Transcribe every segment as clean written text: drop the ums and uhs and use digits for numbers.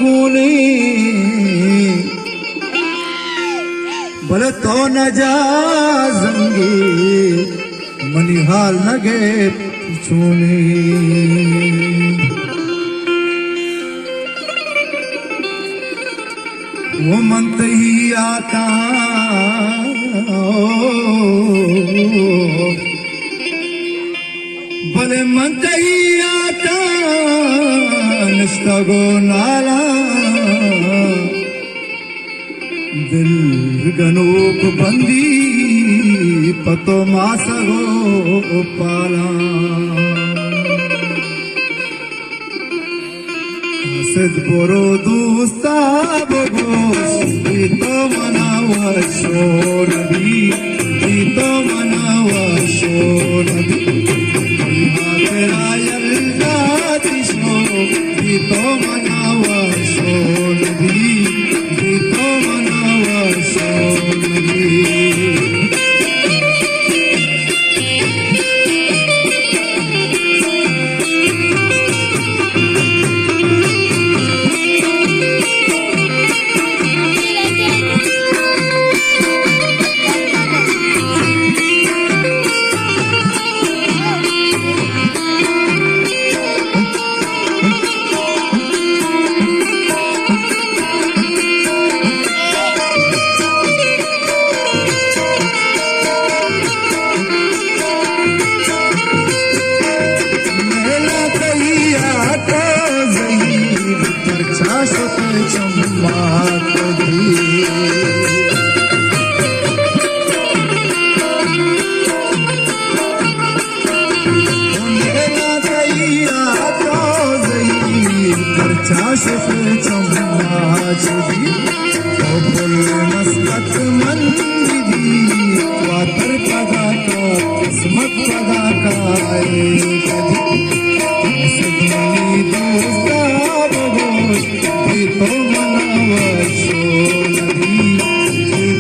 गुनी भले तो न जा जंगी मनी हाल न गे छूनी वो मंत ही आता भले मंत ही आता निष्ठा गो नाला दिल गनूक बंदी पतो मासगो पाला सिद्ध बोरो दोस्ता बगोश तो मनावा शोर भी तो मनावा शोर भी तेरा यल्ला दिशो तो मनावा शोर भी तो मनावा शोर भी मस्कत मंदी वातर पदा का किस्मत पदा का तो मनावा सोनबी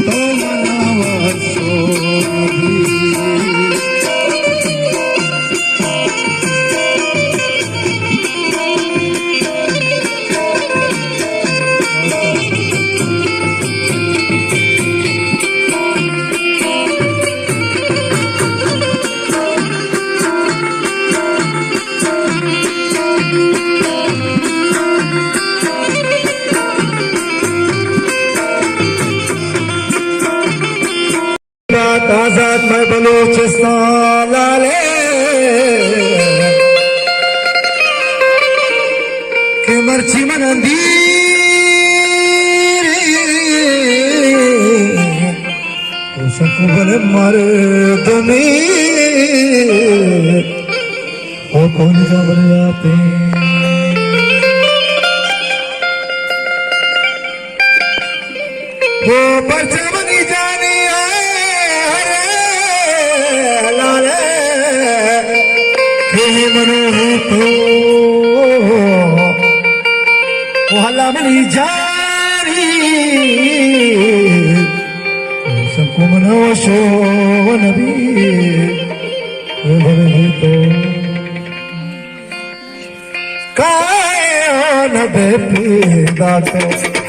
तो मनावा सोनबी आजाद में बलूचिस्तान लाले के मर्ची मनंदी तो सकू बने मारे तुमी ओ कौन जबर आते वो परचमनी जानी हला मनी जारी सबको मनाओ शो नबी तो काय न बे दातो